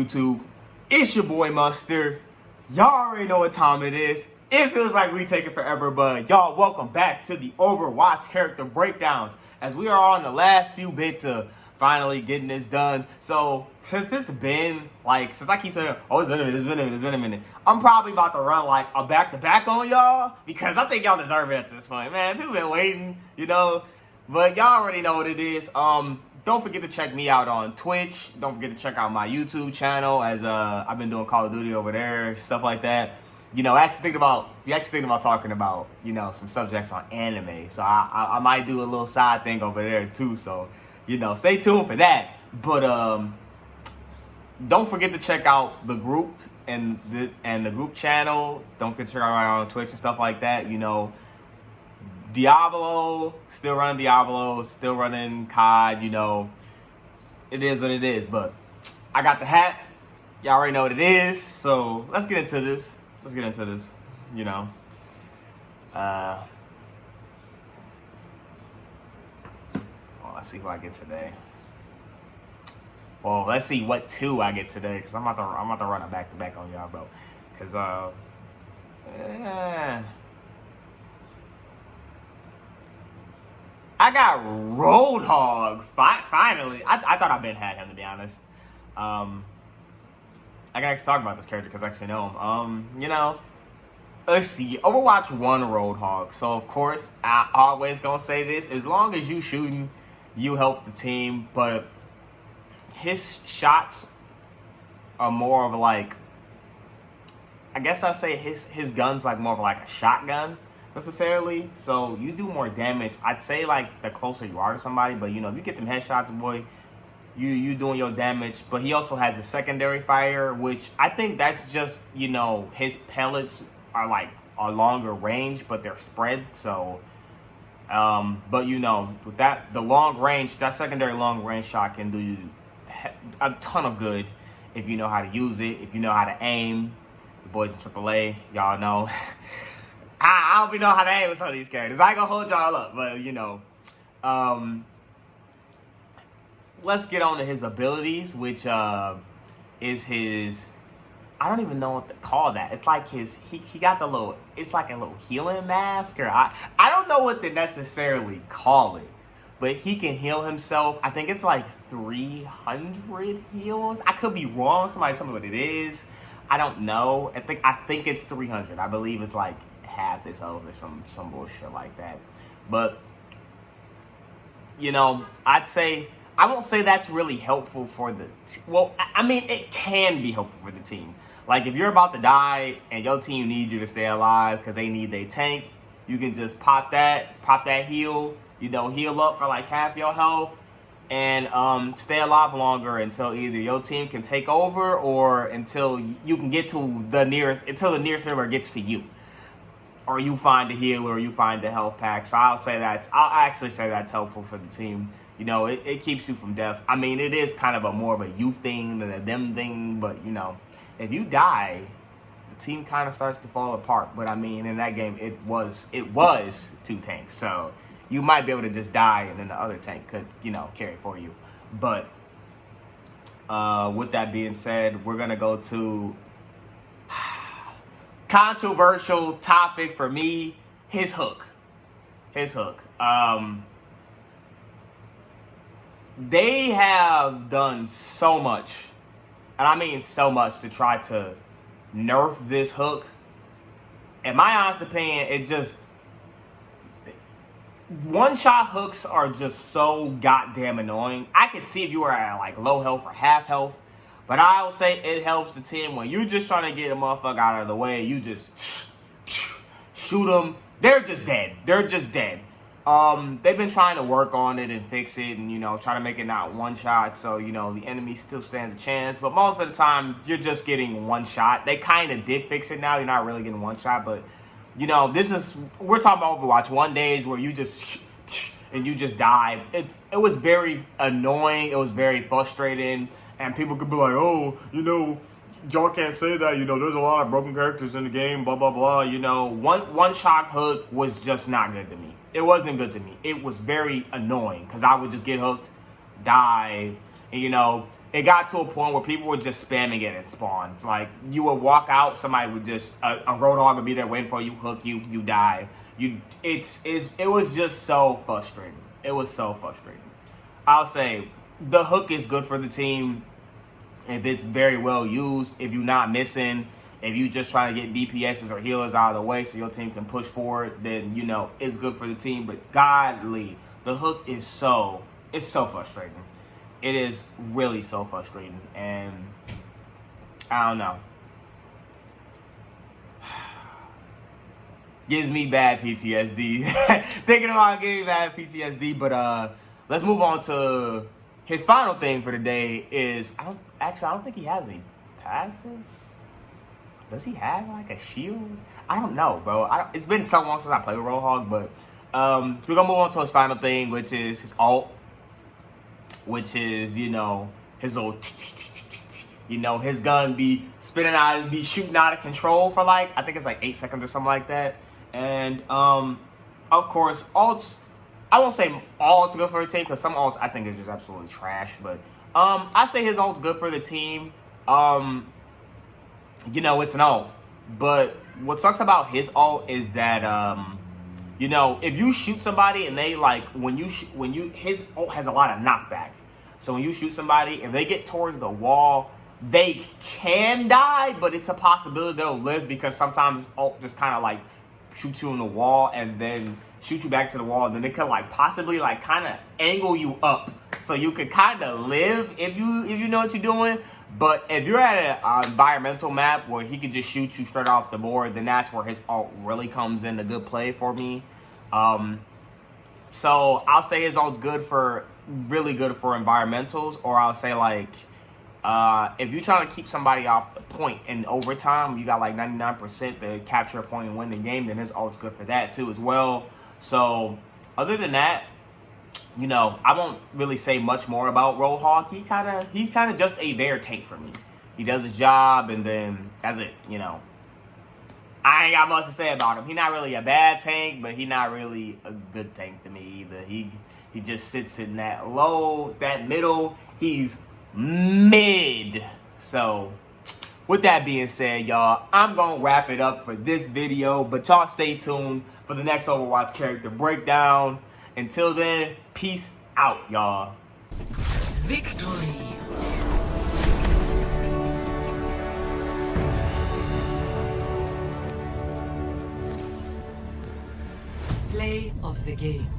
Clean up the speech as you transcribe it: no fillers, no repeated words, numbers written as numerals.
YouTube? It's your boy Mustard. Y'all already know what time it is. It feels like we take it forever, but y'all, welcome back to the Overwatch character breakdowns, as we are on the last few bits of finally getting this done. So since it's been since I keep saying, oh, it's been a minute, I'm probably about to run like a back-to-back on y'all, because I think y'all deserve it at this point, man. People been waiting, but y'all already know what it is. Don't forget to check me out on Twitch. Don't forget to check out my YouTube channel, as I've been doing Call of Duty over there, stuff like that. We actually thinking about talking about, some subjects on anime. So I might do a little side thing over there too. So, stay tuned for that. But don't forget to check out the group and the group channel. Don't forget to check out on Twitch and stuff like that. Diablo, still running Diablo, still running COD, it is what it is. But I got the hat. Y'all already know what it is. So let's get into this. Let's see who I get today. Well, let's see what two I get today, because I'm about to run a back-to-back on y'all, bro. Because, I got Roadhog. Finally. I thought I've been had him, to be honest. I can actually talk about this character because I actually know him. Let's see. Overwatch 1 Roadhog. So, of course, I always gonna say this. As long as you shooting, you help the team. But his shots are more of I guess I'd say his gun's more of a shotgun, necessarily. So, you do more damage. I'd say, the closer you are to somebody. But, if you get them headshots, boy, you doing your damage. But he also has a secondary fire, which I think that's just, his pellets are a longer range, but they're spread. So, but with that, the long range, that secondary long range shot can do you a ton of good if you know how to use it, if you know how to aim. The boys in AAA, y'all know. I don't even know how to aim with some of these characters. I ain't gonna hold y'all up, but let's get on to his abilities, which is his, I don't even know what to call that. It's like he got the little, it's like a little healing mask, or I don't know what to necessarily call it, but he can heal himself. I think it's 300 heals. I could be wrong. Somebody tell me what it is. I don't know. I think it's 300. I believe it's half his health or some bullshit like that. But I'd say, I won't say that's really helpful for the well, I mean, it can be helpful for the team. If you're about to die and your team needs you to stay alive because they need their tank, you can just pop that heal, heal up for half your health, and stay alive longer until either your team can take over or until you can get to the nearest server gets to you. Or you find a healer, or you find a health pack. So I'll actually say that's helpful for the team. It keeps you from death. I mean, it is kind of more of a you thing than a them thing, but if you die, the team kind of starts to fall apart. But I mean, in that game, it was 2 tanks, so you might be able to just die, and then the other tank could carry for you. But with that being said, we're gonna go to controversial topic for me, his hook. They have done so much, and I mean so much, to try to nerf this hook. In my honest opinion, it just, one-shot hooks are just so goddamn annoying. I could see if you were at low health or half health, but I would say it helps the team when you're just trying to get a motherfucker out of the way. You just shoot them. They're just dead. They've been trying to work on it and fix it and, try to make it not one shot. So, the enemy still stands a chance. But most of the time, you're just getting one shot. They kind of did fix it now. You're not really getting one shot. But, we're talking about Overwatch 1 days where you just and you just die. It was very annoying. It was very frustrating. And people could be like, oh, y'all can't say that. There's a lot of broken characters in the game, blah, blah, blah. One-shot hook was just not good to me. It wasn't good to me. It was very annoying because I would just get hooked, die, and, it got to a point where people were just spamming it in spawns. Like, you would walk out, somebody would just, a Roadhog would be there waiting for you, hook you, you die. It was just so frustrating. It was so frustrating. I'll say, the hook is good for the team if it's very well used, if you're not missing, if you just trying to get DPSs or healers out of the way so your team can push forward, then, you know, it's good for the team. But godly, the hook is it's so frustrating. It is really so frustrating. And I don't know. Gives me bad PTSD. Thinking about getting bad PTSD. But let's move on to his final thing for the day is, I don't think he has any passives. Does he have like a shield? I don't know, bro. It's been so long since I played with Roadhog, but we're gonna move on to his final thing, which is his ult, which is, you know, his old, you know, his gun be spinning out, be shooting out of control for like, I think it's like 8 seconds or something like that. And of course, ults, I won't say all ults good for the team, because some ults I think are just absolutely trash. But I say his ult's good for the team. You know, it's an ult. But what sucks about his ult is that you know, if you shoot somebody and they like, his ult has a lot of knockback. So when you shoot somebody, if they get towards the wall, they can die, but it's a possibility they'll live, because sometimes ult just kind of like shoot you in the wall and then shoot you back to the wall, and then it could like possibly like kind of angle you up so you could kind of live if you know what you're doing. But if you're at an environmental map where he could just shoot you straight off the board, then that's where his ult really comes in a good play for me. So I'll say his ult's really good for environmentals, or I'll say like if you're trying to keep somebody off the point in overtime, you got like 99% to capture a point and win the game, then his ult's good for that too as well. So other than that, you know, I won't really say much more about Roadhog. He's kind of just a bear tank for me. He does his job, and then that's it. You know, I ain't got much to say about him. He's not really a bad tank, but he's not really a good tank to me either. He just sits in that middle. He's mid. So with that being said, y'all, I'm gonna wrap it up for this video, but y'all stay tuned for the next Overwatch character breakdown. Until then, peace out, y'all. Victory. Play of the game.